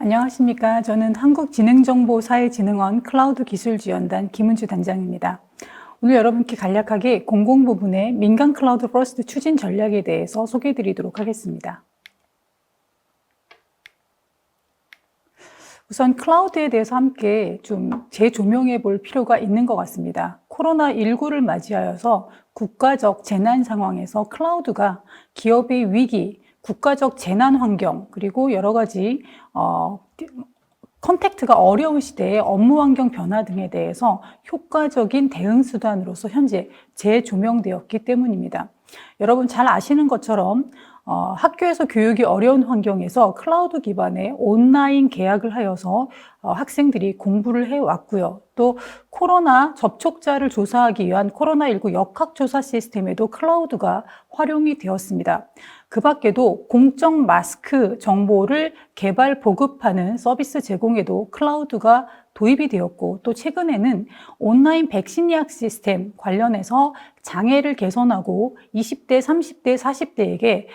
안녕하십니까. 저는 한국지능정보사회진흥원 클라우드기술지원단 김은주 단장입니다. 오늘 여러분께 간략하게 공공부문의 민간 클라우드 퍼스트 추진 전략에 대해서 소개해 드리도록 하겠습니다. 우선 클라우드에 대해서 함께 좀 재조명해 볼 필요가 있는 것 같습니다. 코로나19를 맞이하여서 국가적 재난 상황에서 클라우드가 기업의 위기, 국가적 재난 환경, 그리고 여러 가지 컨택트가 어려운 시대의 업무 환경 변화 등에 대해서 효과적인 대응 수단으로서 현재 재조명되었기 때문입니다. 여러분 잘 아시는 것처럼 학교에서 교육이 어려운 환경에서 클라우드 기반의 온라인 계약을 하여서 학생들이 공부를 해왔고요. 또 코로나 접촉자를 조사하기 위한 코로나19 역학조사 시스템에도 클라우드가 활용이 되었습니다. 그 밖에도 공적 마스크 정보를 개발, 보급하는 서비스 제공에도 클라우드가 도입이 되었고, 또 최근에는 온라인 백신 예약 시스템 관련해서 장애를 개선하고 20대, 30대, 40대에게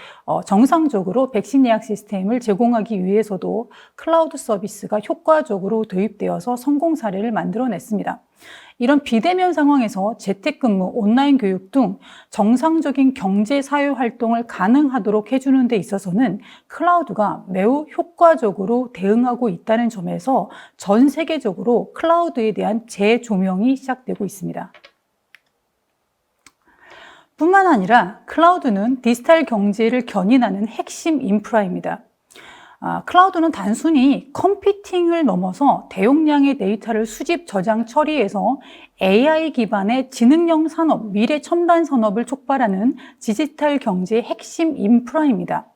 정상적으로 백신 예약 시스템을 제공하기 위해서도 클라우드 서비스가 효과적으로 도입되어서 성공 사례를 만들어냈습니다. 이런 비대면 상황에서 재택근무, 온라인 교육 등 정상적인 경제 사회 활동을 가능하도록 해주는 데 있어서는 클라우드가 매우 효과적으로 대응하고 있다는 점에서 전 세계적으로 클라우드에 대한 재조명이 시작되고 있습니다. 뿐만 아니라 클라우드는 디지털 경제를 견인하는 핵심 인프라입니다. 클라우드는 단순히 컴퓨팅을 넘어서 대용량의 데이터를 수집, 저장, 처리해서 AI 기반의 지능형 산업, 미래 첨단 산업을 촉발하는 디지털 경제의 핵심 인프라입니다.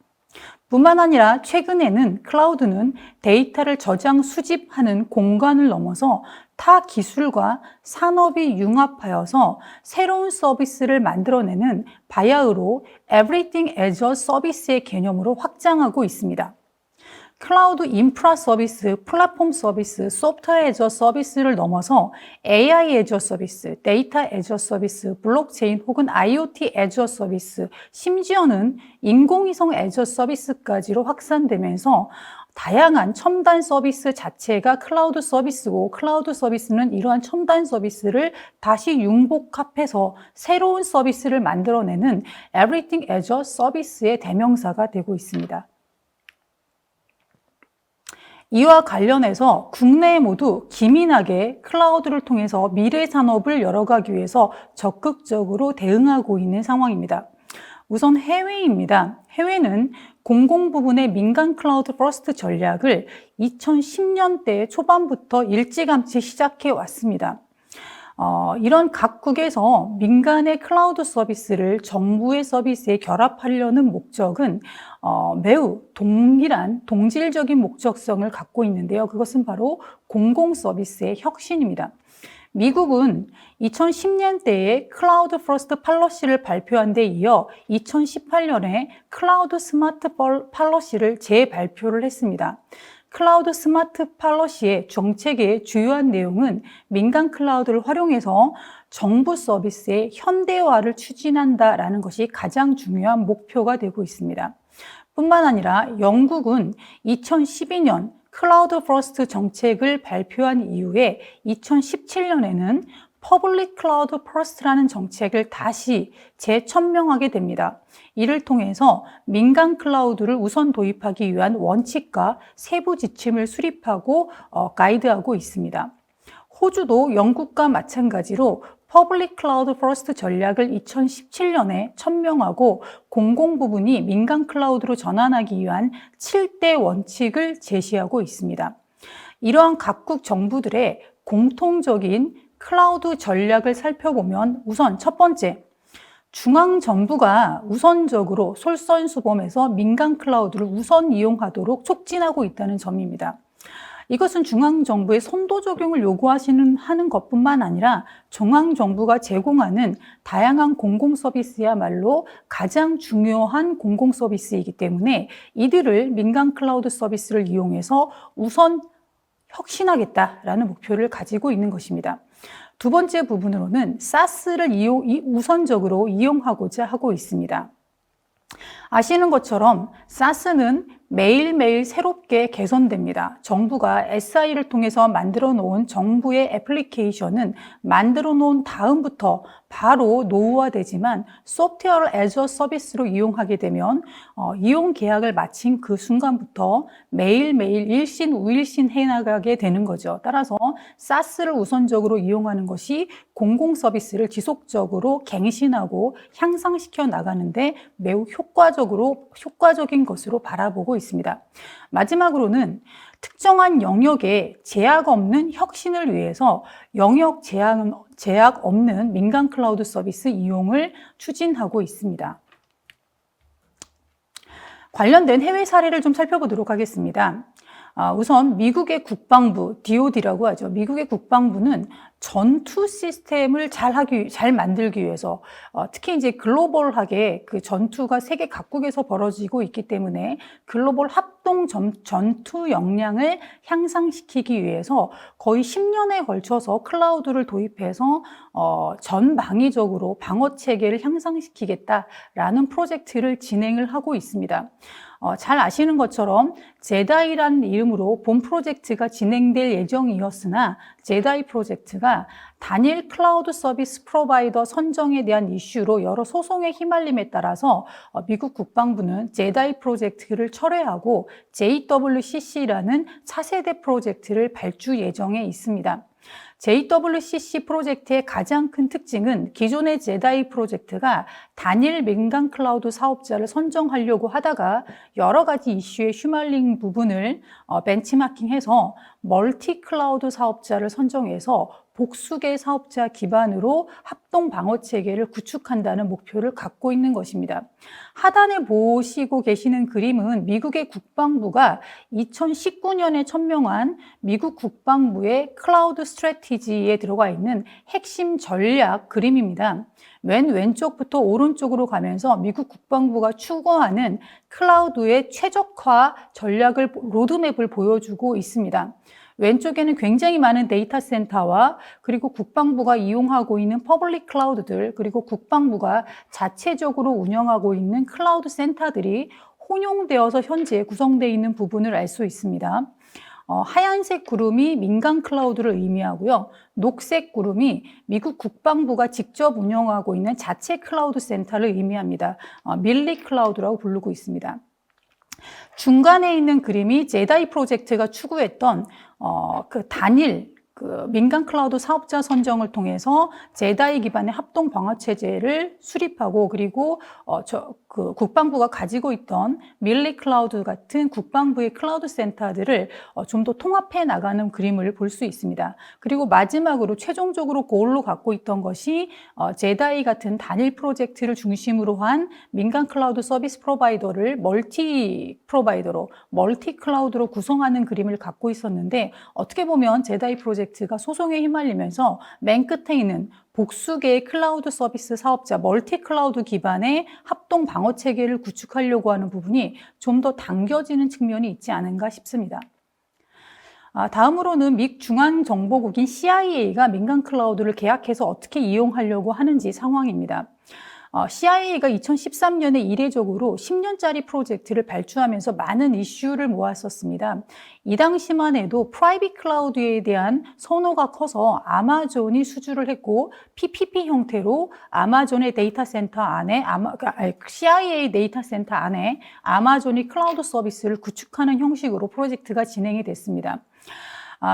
뿐만 아니라 최근에는 클라우드는 데이터를 저장, 수집하는 공간을 넘어서 타 기술과 산업이 융합하여서 새로운 서비스를 만들어내는 바야흐로 Everything as a Service의 개념으로 확장하고 있습니다. 클라우드 인프라 서비스, 플랫폼 서비스, 소프트웨어 애저 서비스를 넘어서 AI 애저 서비스, 데이터 애저 서비스, 블록체인 혹은 IoT 애저 서비스, 심지어는 인공위성 애저 서비스까지로 확산되면서 다양한 첨단 서비스 자체가 클라우드 서비스고, 클라우드 서비스는 이러한 첨단 서비스를 다시 융복합해서 새로운 서비스를 만들어내는 Everything as a Service의 대명사가 되고 있습니다. 이와 관련해서 국내에 모두 기민하게 클라우드를 통해서 미래 산업을 열어가기 위해서 적극적으로 대응하고 있는 상황입니다. 우선 해외입니다. 해외는 공공부문의 민간 클라우드 퍼스트 전략을 2010년대 초반부터 일찌감치 시작해 왔습니다. 이런 각국에서 민간의 클라우드 서비스를 정부의 서비스에 결합하려는 목적은 매우 동질적인 목적성을 갖고 있는데요. 그것은 바로 공공 서비스의 혁신입니다. 미국은 2010년대에 클라우드 퍼스트 팔러시를 발표한 데 이어 2018년에 클라우드 스마트 팔러시를 재발표를 했습니다. 클라우드 스마트 팔러시의 정책의 주요한 내용은 민간 클라우드를 활용해서 정부 서비스의 현대화를 추진한다라는 것이 가장 중요한 목표가 되고 있습니다. 뿐만 아니라 영국은 2012년 클라우드 퍼스트 정책을 발표한 이후에 2017년에는 퍼블릭 클라우드 퍼스트라는 정책을 다시 재천명하게 됩니다. 이를 통해서 민간 클라우드를 우선 도입하기 위한 원칙과 세부 지침을 수립하고 가이드하고 있습니다. 호주도 영국과 마찬가지로 퍼블릭 클라우드 퍼스트 전략을 2017년에 천명하고 공공부문이 민간 클라우드로 전환하기 위한 7대 원칙을 제시하고 있습니다. 이러한 각국 정부들의 공통적인 클라우드 전략을 살펴보면 우선 첫 번째, 중앙정부가 우선적으로 솔선수범해서 민간 클라우드를 우선 이용하도록 촉진하고 있다는 점입니다. 이것은 중앙정부의 선도 적용을 하는 것뿐만 아니라 중앙정부가 제공하는 다양한 공공서비스야말로 가장 중요한 공공서비스이기 때문에 이들을 민간 클라우드 서비스를 이용해서 우선 혁신하겠다라는 목표를 가지고 있는 것입니다. 두 번째 부분으로는 SaaS를 우선적으로 이용하고자 하고 있습니다. 아시는 것처럼 SaaS는 매일매일 새롭게 개선됩니다. 정부가 SI를 통해서 만들어 놓은 정부의 애플리케이션은 만들어 놓은 다음부터 바로 노후화되지만 소프트웨어 애저 서비스로 이용하게 되면 이용 계약을 마친 그 순간부터 매일매일 일신 우일신 해나가게 되는 거죠. 따라서 SaaS를 우선적으로 이용하는 것이 공공 서비스를 지속적으로 갱신하고 향상시켜 나가는데 매우 효과적인 것으로 바라보고 있습니다. 마지막으로는 특정한 영역에 제약 없는 혁신을 위해서 영역 제약 없는 민간 클라우드 서비스 이용을 추진하고 있습니다. 관련된 해외 사례를 좀 살펴보도록 하겠습니다. 우선 미국의 국방부, DOD라고 하죠. 미국의 국방부는 전투 시스템을 잘 만들기 위해서 특히 이제 글로벌하게 그 전투가 세계 각국에서 벌어지고 있기 때문에 글로벌 합동 전투 역량을 향상시키기 위해서 거의 10년에 걸쳐서 클라우드를 도입해서 전방위적으로 방어 체계를 향상시키겠다라는 프로젝트를 진행을 하고 있습니다. 잘 아시는 것처럼 제다이라는 이름으로 본 프로젝트가 진행될 예정이었으나 제다이 프로젝트가 단일 클라우드 서비스 프로바이더 선정에 대한 이슈로 여러 소송에 휘말림에 따라서 미국 국방부는 제다이 프로젝트를 철회하고 JWCC라는 차세대 프로젝트를 발주 예정에 있습니다. JWCC 프로젝트의 가장 큰 특징은 기존의 제다이 프로젝트가 단일 민간 클라우드 사업자를 선정하려고 하다가 여러 가지 이슈에 휘말린 부분을 벤치마킹해서 멀티 클라우드 사업자를 선정해서 복수계 사업자 기반으로 합동 방어 체계를 구축한다는 목표를 갖고 있는 것입니다. 하단에 보시고 계시는 그림은 미국의 국방부가 2019년에 천명한 미국 국방부의 클라우드 스트래티지에 들어가 있는 핵심 전략 그림입니다. 맨 왼쪽부터 오른쪽으로 가면서 미국 국방부가 추구하는 클라우드의 최적화 전략을 로드맵을 보여주고 있습니다. 왼쪽에는 굉장히 많은 데이터 센터와 그리고 국방부가 이용하고 있는 퍼블릭 클라우드들 그리고 국방부가 자체적으로 운영하고 있는 클라우드 센터들이 혼용되어서 현재 구성되어 있는 부분을 알 수 있습니다. 하얀색 구름이 민간 클라우드를 의미하고요. 녹색 구름이 미국 국방부가 직접 운영하고 있는 자체 클라우드 센터를 의미합니다. 밀리 클라우드라고 부르고 있습니다. 중간에 있는 그림이 제다이 프로젝트가 추구했던 그 단일 민간 클라우드 사업자 선정을 통해서 제다이 기반의 합동 방어 체제를 수립하고 그리고 국방부가 가지고 있던 밀리 클라우드 같은 국방부의 클라우드 센터들을 좀 더 통합해 나가는 그림을 볼 수 있습니다. 그리고 마지막으로 최종적으로 골로 갖고 있던 것이 제다이 같은 단일 프로젝트를 중심으로 한 민간 클라우드 서비스 프로바이더를 멀티 클라우드로 구성하는 그림을 갖고 있었는데 어떻게 보면 제다이 프로젝트가 소송에 휘말리면서 맨 끝에 있는 복수계의 클라우드 서비스 사업자 멀티 클라우드 기반의 합동 방어 체계를 구축하려고 하는 부분이 좀 더 당겨지는 측면이 있지 않은가 싶습니다. 다음으로는 미 중앙정보국인 CIA가 민간 클라우드를 계약해서 어떻게 이용하려고 하는지 상황입니다. CIA가 2013년에 이례적으로 10년짜리 프로젝트를 발주하면서 많은 이슈를 모았었습니다. 이 당시만 해도 프라이빗 클라우드에 대한 선호가 커서 아마존이 수주를 했고 PPP 형태로 아마존의 데이터 센터 안에 CIA 데이터 센터 안에 아마존이 클라우드 서비스를 구축하는 형식으로 프로젝트가 진행이 됐습니다.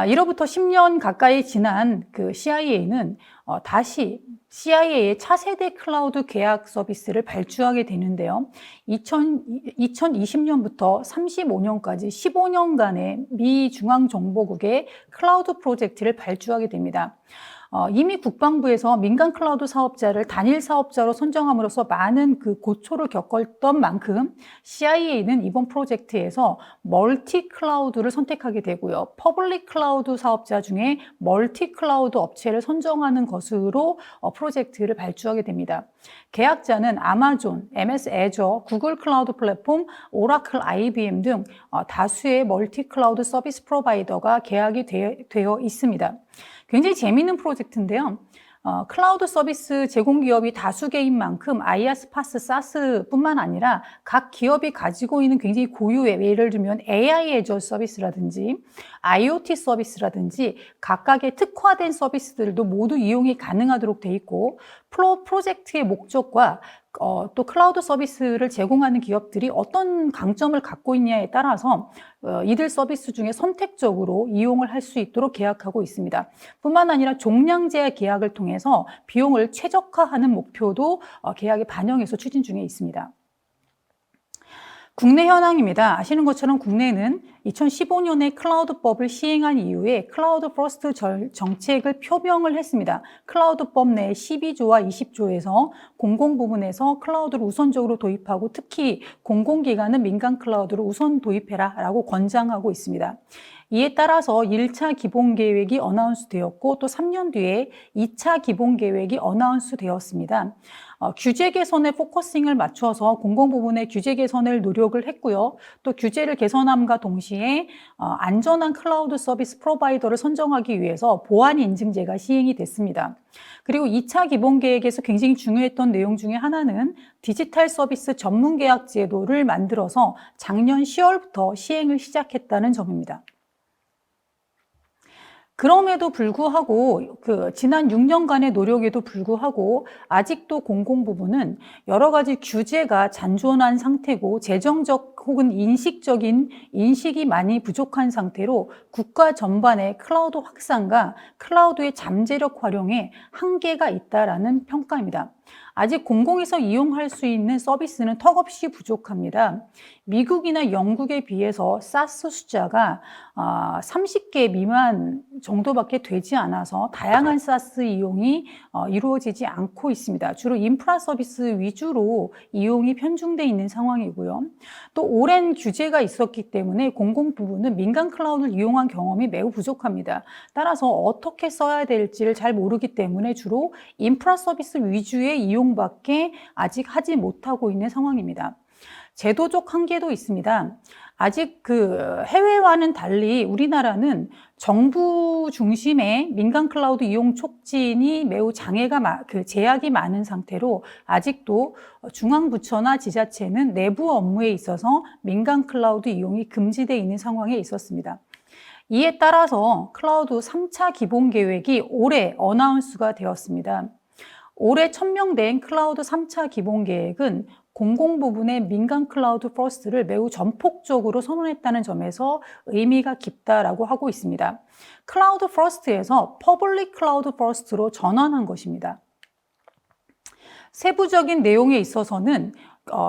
이로부터 10년 가까이 지난 그 CIA는 다시 CIA의 차세대 클라우드 계약 서비스를 발주하게 되는데요. 2020년부터 35년까지 15년간의 미 중앙정보국의 클라우드 프로젝트를 발주하게 됩니다. 이미 국방부에서 민간 클라우드 사업자를 단일 사업자로 선정함으로써 많은 그 고초를 겪었던 만큼 CIA는 이번 프로젝트에서 멀티 클라우드를 선택하게 되고요. 퍼블릭 클라우드 사업자 중에 멀티 클라우드 업체를 선정하는 것으로 프로젝트를 발주하게 됩니다. 계약자는 아마존, MS 애저, 구글 클라우드 플랫폼, 오라클 IBM 등 다수의 멀티 클라우드 서비스 프로바이더가 계약이 되어 있습니다. 굉장히 재미있는 프로젝트인데요. 클라우드 서비스 제공 기업이 다수개인 만큼 IaaS, PaaS, SaaS뿐만 아니라 각 기업이 가지고 있는 굉장히 고유의, 예를 들면 AI 애저 서비스라든지 IoT 서비스라든지 각각의 특화된 서비스들도 모두 이용이 가능하도록 돼 있고, 프로젝트의 목적과 또 클라우드 서비스를 제공하는 기업들이 어떤 강점을 갖고 있냐에 따라서 이들 서비스 중에 선택적으로 이용을 할 수 있도록 계약하고 있습니다. 뿐만 아니라 종량제 계약을 통해서 비용을 최적화하는 목표도 계약에 반영해서 추진 중에 있습니다. 국내 현황입니다. 아시는 것처럼 국내는 2015년에 클라우드법을 시행한 이후에 클라우드 퍼스트 정책을 표명을 했습니다. 클라우드법 내 12조와 20조에서 공공 부문에서 클라우드를 우선적으로 도입하고 특히 공공기관은 민간 클라우드를 우선 도입해라 라고 권장하고 있습니다. 이에 따라서 1차 기본계획이 어나운스 되었고 또 3년 뒤에 2차 기본계획이 어나운스 되었습니다. 규제 개선에 포커싱을 맞춰서 공공부문의 규제 개선을 노력을 했고요. 또 규제를 개선함과 동시에 안전한 클라우드 서비스 프로바이더를 선정하기 위해서 보안 인증제가 시행이 됐습니다. 그리고 2차 기본계획에서 굉장히 중요했던 내용 중에 하나는 디지털 서비스 전문계약 제도를 만들어서 작년 10월부터 시행을 시작했다는 점입니다. 그럼에도 불구하고 지난 6년간의 노력에도 불구하고 아직도 공공부문은 여러 가지 규제가 잔존한 상태고 재정적 혹은 인식적인 인식이 많이 부족한 상태로 국가 전반의 클라우드 확산과 클라우드의 잠재력 활용에 한계가 있다라는 평가입니다. 아직 공공에서 이용할 수 있는 서비스는 턱없이 부족합니다. 미국이나 영국에 비해서 SaaS 숫자가 30개 미만 정도밖에 되지 않아서 다양한 SaaS 이용이 이루어지지 않고 있습니다. 주로 인프라 서비스 위주로 이용이 편중돼 있는 상황이고요. 또 오랜 규제가 있었기 때문에 공공 부분은 민간 클라우드를 이용한 경험이 매우 부족합니다. 따라서 어떻게 써야 될지를 잘 모르기 때문에 주로 인프라 서비스 위주의 이용밖에 아직 하지 못하고 있는 상황입니다. 제도적 한계도 있습니다. 아직 해외와는 달리 우리나라는 정부 중심의 민간 클라우드 이용 촉진이 매우 제약이 많은 상태로 아직도 중앙부처나 지자체는 내부 업무에 있어서 민간 클라우드 이용이 금지되어 있는 상황에 있었습니다. 이에 따라서 클라우드 3차 기본계획이 올해 어나운스가 되었습니다. 올해 천명된 클라우드 3차 기본계획은 공공부문의 민간 클라우드 퍼스트를 매우 전폭적으로 선언했다는 점에서 의미가 깊다라고 하고 있습니다. 클라우드 퍼스트에서 퍼블릭 클라우드 퍼스트로 전환한 것입니다. 세부적인 내용에 있어서는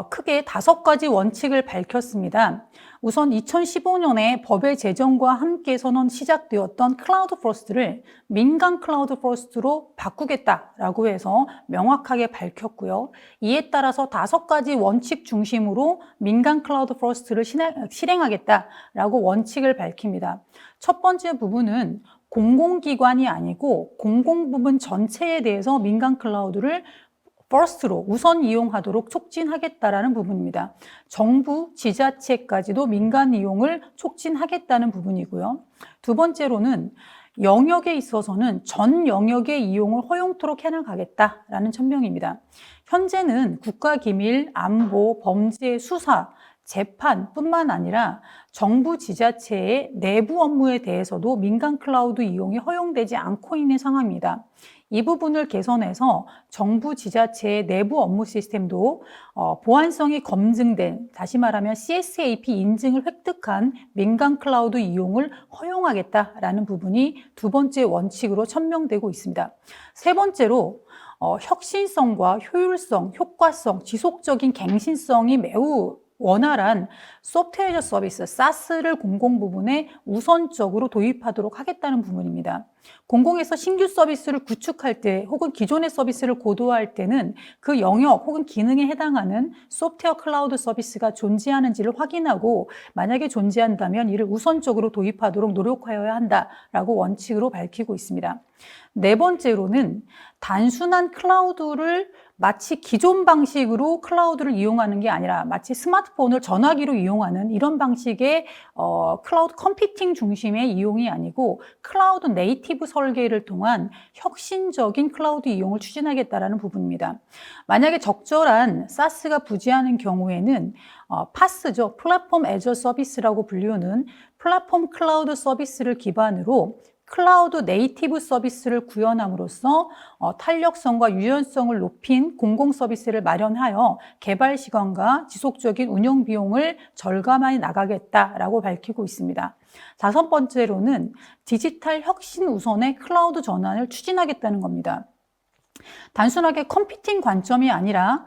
크게 5가지 원칙을 밝혔습니다. 우선 2015년에 법의 제정과 함께 시작되었던 클라우드 퍼스트를 민간 클라우드 퍼스트로 바꾸겠다라고 해서 명확하게 밝혔고요. 이에 따라서 5가지 원칙 중심으로 민간 클라우드 퍼스트를 실행하겠다라고 원칙을 밝힙니다. 첫 번째 부분은 공공기관이 아니고 공공부문 전체에 대해서 민간 클라우드를 퍼스트로 우선 이용하도록 촉진하겠다라는 부분입니다. 정부, 지자체까지도 민간 이용을 촉진하겠다는 부분이고요. 두 번째로는 영역에 있어서는 전 영역의 이용을 허용토록 해나가겠다라는 천명입니다. 현재는 국가기밀, 안보, 범죄, 수사, 재판뿐만 아니라 정부 지자체의 내부 업무에 대해서도 민간 클라우드 이용이 허용되지 않고 있는 상황입니다. 이 부분을 개선해서 정부 지자체의 내부 업무 시스템도 보안성이 검증된, 다시 말하면 CSAP 인증을 획득한 민간 클라우드 이용을 허용하겠다라는 부분이 두 번째 원칙으로 천명되고 있습니다. 세 번째로 혁신성과 효율성, 효과성, 지속적인 갱신성이 매우 원활한 소프트웨어 서비스, SaaS를 공공부문에 우선적으로 도입하도록 하겠다는 부분입니다. 공공에서 신규 서비스를 구축할 때 혹은 기존의 서비스를 고도화할 때는 그 영역 혹은 기능에 해당하는 소프트웨어 클라우드 서비스가 존재하는지를 확인하고 만약에 존재한다면 이를 우선적으로 도입하도록 노력하여야 한다라고 원칙으로 밝히고 있습니다. 네 번째로는 단순한 클라우드를 마치 기존 방식으로 클라우드를 이용하는 게 아니라 마치 스마트폰을 전화기로 이용하는 이런 방식의 클라우드 컴퓨팅 중심의 이용이 아니고 클라우드 네이티브 설계를 통한 혁신적인 클라우드 이용을 추진하겠다라는 부분입니다. 만약에 적절한 사스가 부재하는 경우에는 파스죠. 플랫폼 애저 서비스라고 불리우는 플랫폼 클라우드 서비스를 기반으로 클라우드 네이티브 서비스를 구현함으로써 탄력성과 유연성을 높인 공공 서비스를 마련하여 개발 시간과 지속적인 운영 비용을 절감해 나가겠다라고 밝히고 있습니다. 다섯 번째로는 디지털 혁신 우선의 클라우드 전환을 추진하겠다는 겁니다. 단순하게 컴퓨팅 관점이 아니라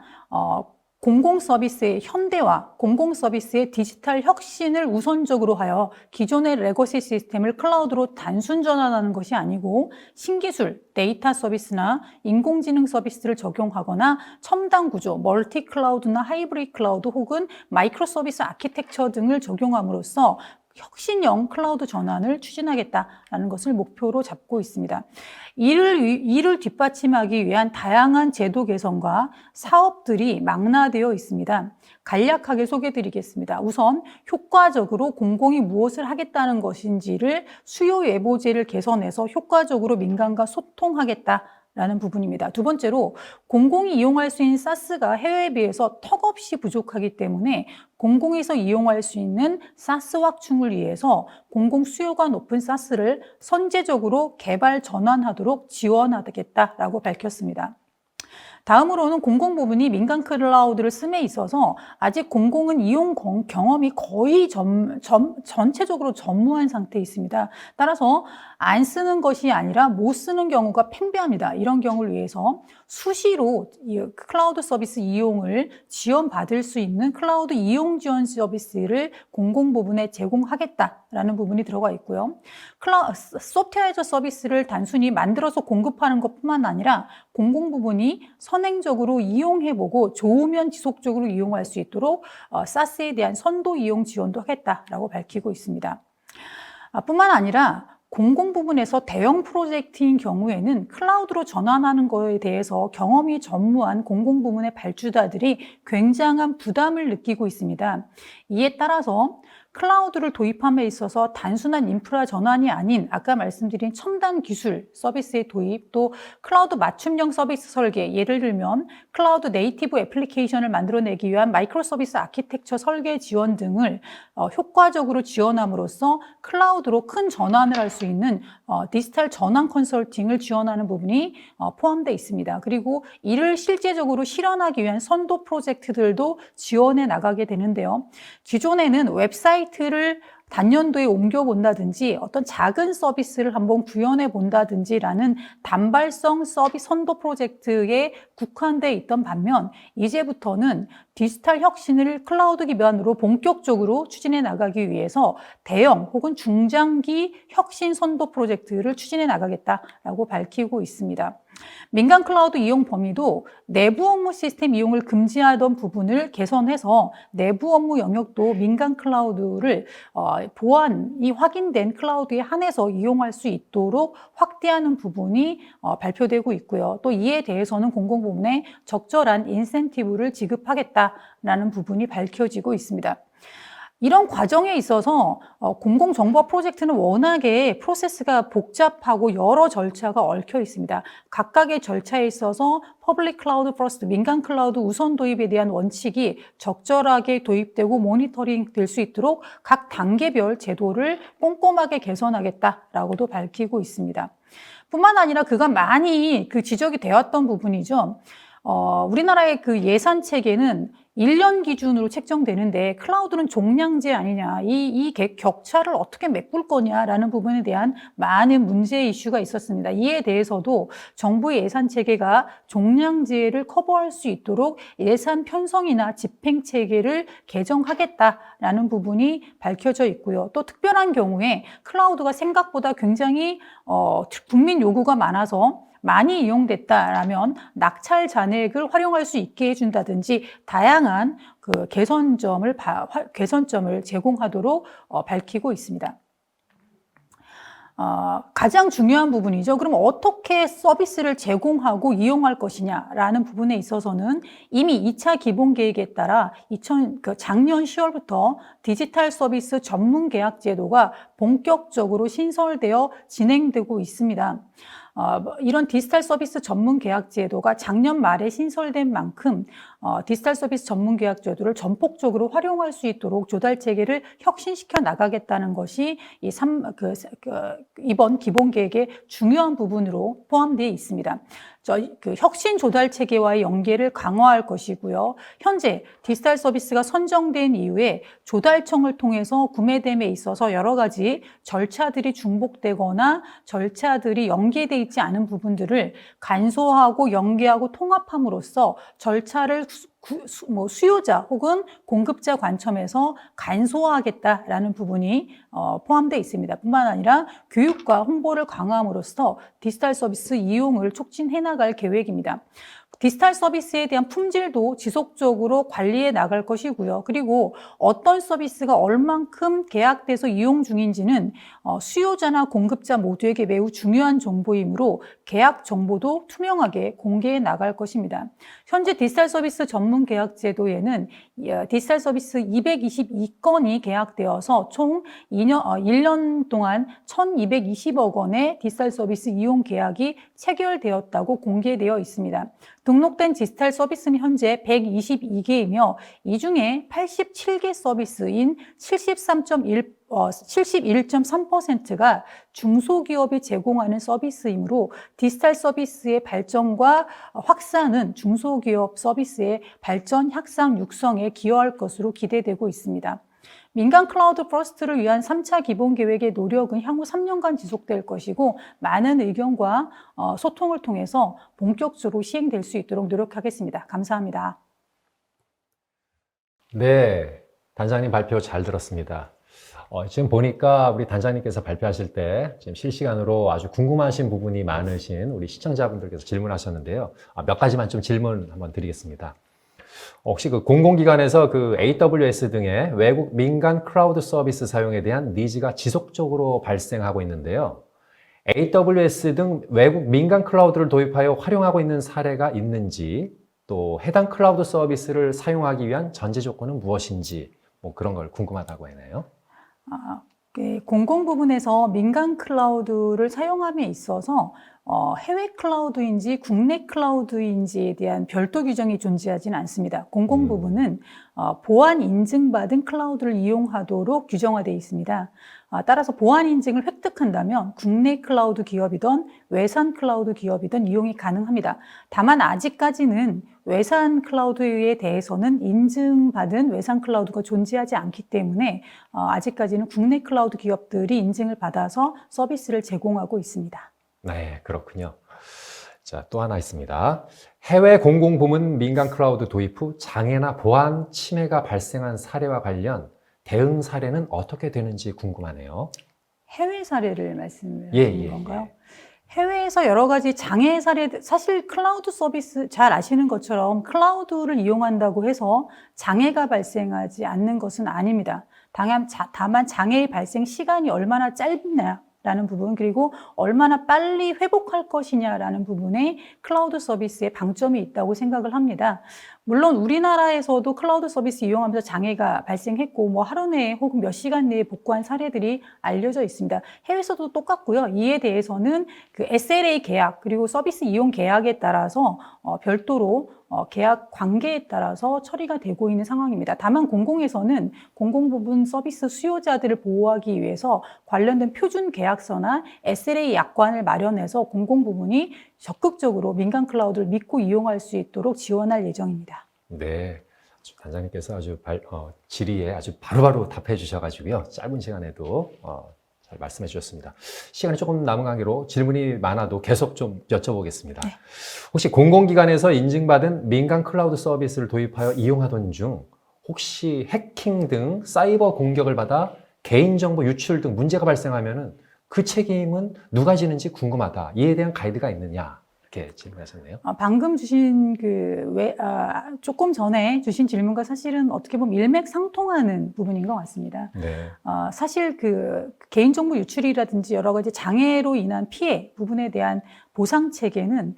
공공 서비스의 현대화, 공공 서비스의 디지털 혁신을 우선적으로 하여 기존의 레거시 시스템을 클라우드로 단순 전환하는 것이 아니고 신기술, 데이터 서비스나 인공지능 서비스를 적용하거나 첨단 구조, 멀티 클라우드나 하이브리드 클라우드 혹은 마이크로 서비스 아키텍처 등을 적용함으로써 혁신형 클라우드 전환을 추진하겠다라는 것을 목표로 잡고 있습니다. 이를 뒷받침하기 위한 다양한 제도 개선과 사업들이 망라되어 있습니다. 간략하게 소개해드리겠습니다. 우선 효과적으로 공공이 무엇을 하겠다는 것인지를 수요 예보제를 개선해서 효과적으로 민간과 소통하겠다라는 부분입니다. 두 번째로 공공이 이용할 수 있는 사스가 해외에 비해서 턱없이 부족하기 때문에 공공에서 이용할 수 있는 사스 확충을 위해서 공공 수요가 높은 사스를 선제적으로 개발 전환하도록 지원하겠다라고 밝혔습니다. 다음으로는 공공 부분이 민간 클라우드를 씀에 있어서 아직 공공은 이용 경험이 거의 전체적으로 전무한 상태에 있습니다. 따라서 안 쓰는 것이 아니라 못 쓰는 경우가 팽배합니다. 이런 경우를 위해서 수시로 클라우드 서비스 이용을 지원받을 수 있는 클라우드 이용 지원 서비스를 공공 부분에 제공하겠다라는 부분이 들어가 있고요. 소프트웨어 애저 서비스를 단순히 만들어서 공급하는 것뿐만 아니라 공공 부분이 선행적으로 이용해보고 좋으면 지속적으로 이용할 수 있도록 사스에 대한 선도 이용 지원도 하겠다라고 밝히고 있습니다. 뿐만 아니라 공공 부분에서 대형 프로젝트인 경우에는 클라우드로 전환하는 것에 대해서 경험이 전무한 공공 부문의 발주자들이 굉장한 부담을 느끼고 있습니다. 이에 따라서 클라우드를 도입함에 있어서 단순한 인프라 전환이 아닌 아까 말씀드린 첨단 기술 서비스의 도입, 또 클라우드 맞춤형 서비스 설계, 예를 들면 클라우드 네이티브 애플리케이션을 만들어내기 위한 마이크로 서비스 아키텍처 설계 지원 등을 효과적으로 지원함으로써 클라우드로 큰 전환을 할 수 있는 디지털 전환 컨설팅을 지원하는 부분이 포함되어 있습니다. 그리고 이를 실제적으로 실현하기 위한 선도 프로젝트들도 지원해 나가게 되는데요. 기존에는 웹사이트를 단년도에 옮겨본다든지 어떤 작은 서비스를 한번 구현해 본다든지라는 단발성 서비스 선도 프로젝트에 국한되어 있던 반면 이제부터는 디지털 혁신을 클라우드 기반으로 본격적으로 추진해 나가기 위해서 대형 혹은 중장기 혁신 선도 프로젝트를 추진해 나가겠다라고 밝히고 있습니다. 민간 클라우드 이용 범위도 내부 업무 시스템 이용을 금지하던 부분을 개선해서 내부 업무 영역도 민간 클라우드를 보안이 확인된 클라우드에 한해서 이용할 수 있도록 확대하는 부분이 발표되고 있고요. 또 이에 대해서는 공공부문에 적절한 인센티브를 지급하겠다라는 부분이 밝혀지고 있습니다. 이런 과정에 있어서 공공정보 프로젝트는 워낙에 프로세스가 복잡하고 여러 절차가 얽혀 있습니다. 각각의 절차에 있어서 퍼블릭 클라우드 퍼스트, 민간 클라우드 우선 도입에 대한 원칙이 적절하게 도입되고 모니터링 될 수 있도록 각 단계별 제도를 꼼꼼하게 개선하겠다라고도 밝히고 있습니다. 뿐만 아니라 그간 많이 지적이 되었던 부분이죠. 우리나라의 예산 체계는 1년 기준으로 책정되는데 클라우드는 종량제 아니냐, 이 격차를 어떻게 메꿀 거냐라는 부분에 대한 많은 문제 이슈가 있었습니다. 이에 대해서도 정부의 예산 체계가 종량제를 커버할 수 있도록 예산 편성이나 집행 체계를 개정하겠다라는 부분이 밝혀져 있고요. 또 특별한 경우에 클라우드가 생각보다 굉장히 국민 요구가 많아서 많이 이용됐다라면 낙찰 잔액을 활용할 수 있게 해준다든지 다양한 개선점을 제공하도록 밝히고 있습니다. 가장 중요한 부분이죠. 그럼 어떻게 서비스를 제공하고 이용할 것이냐라는 부분에 있어서는 이미 2차 기본 계획에 따라 작년 10월부터 디지털 서비스 전문 계약 제도가 본격적으로 신설되어 진행되고 있습니다. 이런 디지털 서비스 전문 계약 제도가 작년 말에 신설된 만큼 디지털 서비스 전문 계약 제도를 전폭적으로 활용할 수 있도록 조달 체계를 혁신시켜 나가겠다는 것이 이번 기본 계획의 중요한 부분으로 포함되어 있습니다. 혁신 조달 체계와의 연계를 강화할 것이고요. 현재 디지털 서비스가 선정된 이후에 조달청을 통해서 구매됨에 있어서 여러 가지 절차들이 중복되거나 절차들이 연계되어 있지 않은 부분들을 간소화하고 연계하고 통합함으로써 절차를 수요자 혹은 공급자 관점에서 간소화하겠다라는 부분이 포함되어 있습니다. 뿐만 아니라 교육과 홍보를 강화함으로써 디지털 서비스 이용을 촉진해 나갈 계획입니다. 디지털 서비스에 대한 품질도 지속적으로 관리해 나갈 것이고요. 그리고 어떤 서비스가 얼만큼 계약돼서 이용 중인지는 수요자나 공급자 모두에게 매우 중요한 정보이므로 계약 정보도 투명하게 공개해 나갈 것입니다. 현재 디지털 서비스 전문 계약 제도에는 디지털 서비스 222건이 계약되어서 총 1년 동안 1,220억 원의 디지털 서비스 이용 계약이 체결되었다고 공개되어 있습니다. 등록된 디지털 서비스는 현재 122개이며 이 중에 87개 서비스인 71.3%가 중소기업이 제공하는 서비스이므로 디지털 서비스의 발전과 확산은 중소기업 서비스의 발전, 확산, 육성에 기여할 것으로 기대되고 있습니다. 민간 클라우드 퍼스트를 위한 3차 기본 계획의 노력은 향후 3년간 지속될 것이고 많은 의견과 소통을 통해서 본격적으로 시행될 수 있도록 노력하겠습니다. 감사합니다. 네, 단장님 발표 잘 들었습니다. 지금 보니까 우리 단장님께서 발표하실 때 지금 실시간으로 아주 궁금하신 부분이 많으신 우리 시청자분들께서 질문하셨는데요. 몇 가지만 좀 질문 한번 드리겠습니다. 혹시 그 공공기관에서 그 AWS 등의 외국 민간 클라우드 서비스 사용에 대한 니즈가 지속적으로 발생하고 있는데요. AWS 등 외국 민간 클라우드를 도입하여 활용하고 있는 사례가 있는지, 또 해당 클라우드 서비스를 사용하기 위한 전제 조건은 무엇인지, 그런 걸 궁금하다고 하네요. 공공 부분에서 민간 클라우드를 사용함에 있어서 해외 클라우드인지 국내 클라우드인지에 대한 별도 규정이 존재하지는 않습니다. 공공 부분은 보안 인증받은 클라우드를 이용하도록 규정화되어 있습니다. 따라서 보안 인증을 획득한다면 국내 클라우드 기업이든 외산 클라우드 기업이든 이용이 가능합니다. 다만 아직까지는 외산 클라우드에 대해서는 인증받은 외산 클라우드가 존재하지 않기 때문에 아직까지는 국내 클라우드 기업들이 인증을 받아서 서비스를 제공하고 있습니다. 네, 그렇군요. 자, 또 하나 있습니다. 해외 공공부문 민간 클라우드 도입 후 장애나 보안 침해가 발생한 사례와 관련 대응 사례는 어떻게 되는지 궁금하네요. 해외 사례를 말씀하시는 건가요? 해외에서 여러 가지 장애 사례, 사실 클라우드 서비스 잘 아시는 것처럼 클라우드를 이용한다고 해서 장애가 발생하지 않는 것은 아닙니다. 다만 장애의 발생 시간이 얼마나 짧냐 라는 부분, 그리고 얼마나 빨리 회복할 것이냐라는 부분에 클라우드 서비스의 방점이 있다고 생각을 합니다. 물론 우리나라에서도 클라우드 서비스 이용하면서 장애가 발생했고 하루 내에 혹은 몇 시간 내에 복구한 사례들이 알려져 있습니다. 해외에서도 똑같고요. 이에 대해서는 그 SLA 계약 그리고 서비스 이용 계약에 따라서 별도로 계약 관계에 따라서 처리가 되고 있는 상황입니다. 다만 공공에서는 공공부문 서비스 수요자들을 보호하기 위해서 관련된 표준 계약서나 SLA 약관을 마련해서 공공부문이 적극적으로 민간 클라우드를 믿고 이용할 수 있도록 지원할 예정입니다. 네, 단장님께서 아주 질의에 아주 바로바로 답해 주셔가지고요. 짧은 시간에도 잘 말씀해 주셨습니다. 시간이 조금 남은 관계로 질문이 많아도 계속 좀 여쭤보겠습니다. 네. 혹시 공공기관에서 인증받은 민간 클라우드 서비스를 도입하여 이용하던 중 혹시 해킹 등 사이버 공격을 받아 개인정보 유출 등 문제가 발생하면은 그 책임은 누가 지는지 궁금하다. 이에 대한 가이드가 있느냐? 이렇게 질문하셨네요. 방금 주신 조금 전에 주신 질문과 사실은 어떻게 보면 일맥상통하는 부분인 것 같습니다. 네. 사실 개인정보 유출이라든지 여러 가지 장애로 인한 피해 부분에 대한 보상 체계는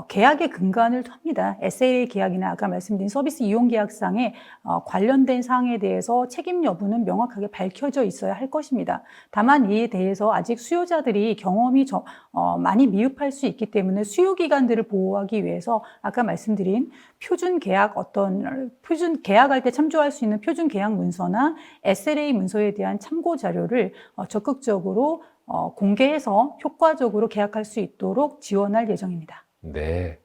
계약의 근간을 합니다. SLA 계약이나 아까 말씀드린 서비스 이용 계약상에 관련된 사항에 대해서 책임 여부는 명확하게 밝혀져 있어야 할 것입니다. 다만 이에 대해서 아직 수요자들이 경험이 많이 미흡할 수 있기 때문에 수요 기관들을 보호하기 위해서 아까 말씀드린 계약할 때 참조할 수 있는 표준 계약 문서나 SLA 문서에 대한 참고 자료를 적극적으로 공개해서 효과적으로 계약할 수 있도록 지원할 예정입니다. 네.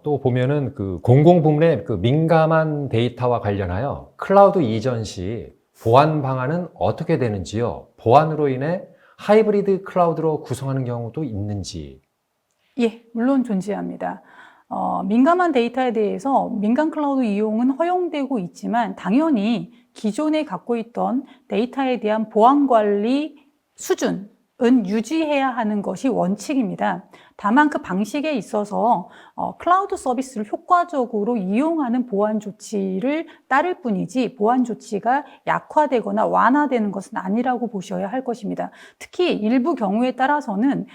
또 보면은 공공 부문의 민감한 데이터와 관련하여 클라우드 이전 시 보안 방안은 어떻게 되는지요? 보안으로 인해 하이브리드 클라우드로 구성하는 경우도 있는지? 예, 물론 존재합니다. 민감한 데이터에 대해서 민간 클라우드 이용은 허용되고 있지만 당연히 기존에 갖고 있던 데이터에 대한 보안 관리 수준은 유지해야 하는 것이 원칙입니다. 다만 그 방식에 있어서 클라우드 서비스를 효과적으로 이용하는 보안 조치를 따를 뿐이지 보안 조치가 약화되거나 완화되는 것은 아니라고 보셔야 할 것입니다. 특히 일부 경우에 따라서는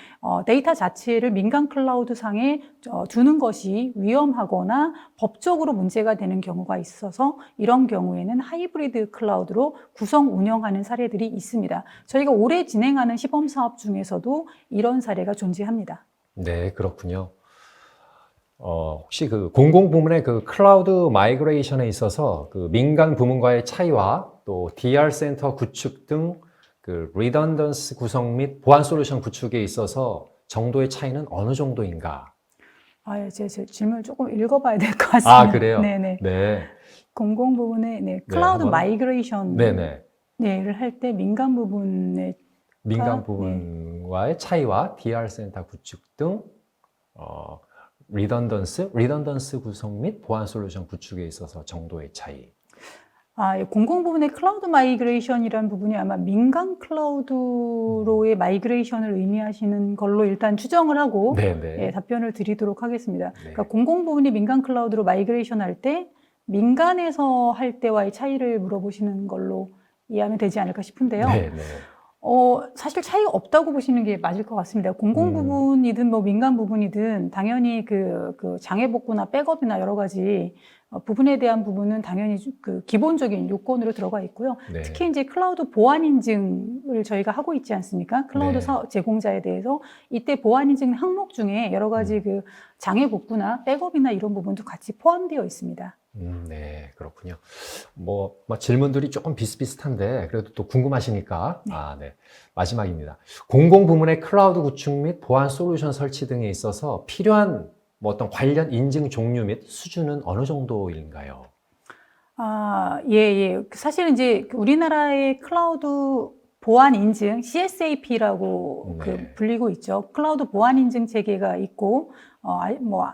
데이터 자체를 민간 클라우드 상에 두는 것이 위험하거나 법적으로 문제가 되는 경우가 있어서 이런 경우에는 하이브리드 클라우드로 구성 운영하는 사례들이 있습니다. 저희가 올해 진행하는 시범 사업 중에서도 이런 사례가 존재합니다. 네, 그렇군요. 혹시 공공 부문의 클라우드 마이그레이션에 있어서 민간 부문과의 차이와 또 DR 센터 구축 등 리던던스 구성 및 보안 솔루션 구축에 있어서 정도의 차이는 어느 정도인가? 제 질문을 조금 읽어봐야 될 것 같습니다. 아, 그래요? 네네. 네. 공공 부분의 클라우드 마이그레이션 네네. 를 할 때 민간 부분과의 차이와 DR 센터 구축 등 리던던스 구성 및 보안 솔루션 구축에 있어서 정도의 차이. 공공 부분의 클라우드 마이그레이션이라는 부분이 아마 민간 클라우드로의 마이그레이션을 의미하시는 걸로 일단 추정을 하고 답변을 드리도록 하겠습니다. 네. 그러니까 공공 부분이 민간 클라우드로 마이그레이션 할 때 민간에서 할 때와의 차이를 물어보시는 걸로 이해하면 되지 않을까 싶은데요. 네네. 사실 차이가 없다고 보시는 게 맞을 것 같습니다. 공공 부분이든 민간 부분이든 당연히 장애 복구나 백업이나 여러 가지 부분에 대한 부분은 당연히 기본적인 요건으로 들어가 있고요. 네. 특히 이제 클라우드 보안 인증을 저희가 하고 있지 않습니까? 클라우드 제공자에 대해서 이때 보안 인증 항목 중에 여러 가지 장애 복구나 백업이나 이런 부분도 같이 포함되어 있습니다. 네, 그렇군요. 질문들이 조금 비슷비슷한데, 그래도 또 궁금하시니까. 네. 마지막입니다. 공공 부문의 클라우드 구축 및 보안 솔루션 설치 등에 있어서 필요한 어떤 관련 인증 종류 및 수준은 어느 정도인가요? 예. 사실은 이제 우리나라의 클라우드 보안 인증, CSAP라고 불리고 있죠. 클라우드 보안 인증 체계가 있고,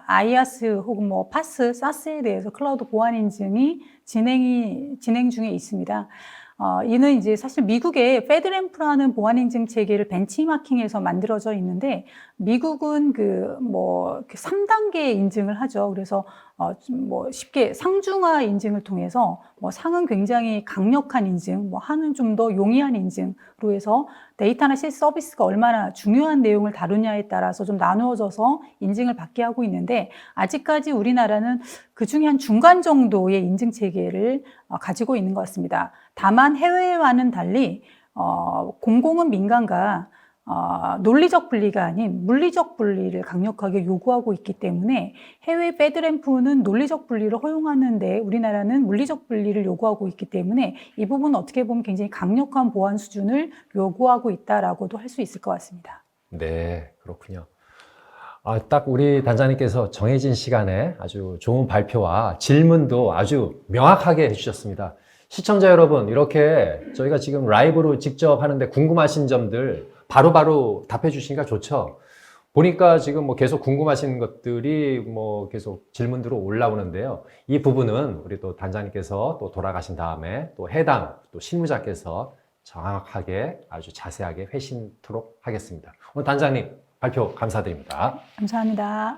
IaaS 혹은 파스, 사스에 대해서 클라우드 보안 인증이 진행 중에 있습니다. 이는 이제 사실 미국의 페드램프라는 보안 인증 체계를 벤치마킹해서 만들어져 있는데, 미국은 3단계 인증을 하죠. 그래서 쉽게 상중하 인증을 통해서 상은 굉장히 강력한 인증, 하는 좀 더 용이한 인증으로 해서 데이터나 서비스가 얼마나 중요한 내용을 다루냐에 따라서 좀 나누어져서 인증을 받게 하고 있는데, 아직까지 우리나라는 그 중에 한 중간 정도의 인증 체계를 가지고 있는 것 같습니다. 다만 해외와는 달리 공공은 민간과 논리적 분리가 아닌 물리적 분리를 강력하게 요구하고 있기 때문에 해외 페드램프는 논리적 분리를 허용하는데 우리나라는 물리적 분리를 요구하고 있기 때문에 이 부분은 어떻게 보면 굉장히 강력한 보안 수준을 요구하고 있다라고도 할 수 있을 것 같습니다. 네, 그렇군요. 딱 우리 단장님께서 정해진 시간에 아주 좋은 발표와 질문도 아주 명확하게 해주셨습니다. 시청자 여러분, 이렇게 저희가 지금 라이브로 직접 하는데 궁금하신 점들 바로바로 답해 주시니까 좋죠. 보니까 지금 계속 궁금하신 것들이 계속 질문으로 올라오는데요. 이 부분은 우리 또 단장님께서 또 돌아가신 다음에 또 해당 또 실무자께서 정확하게 아주 자세하게 회신토록 하겠습니다. 오늘 단장님 발표 감사드립니다. 감사합니다.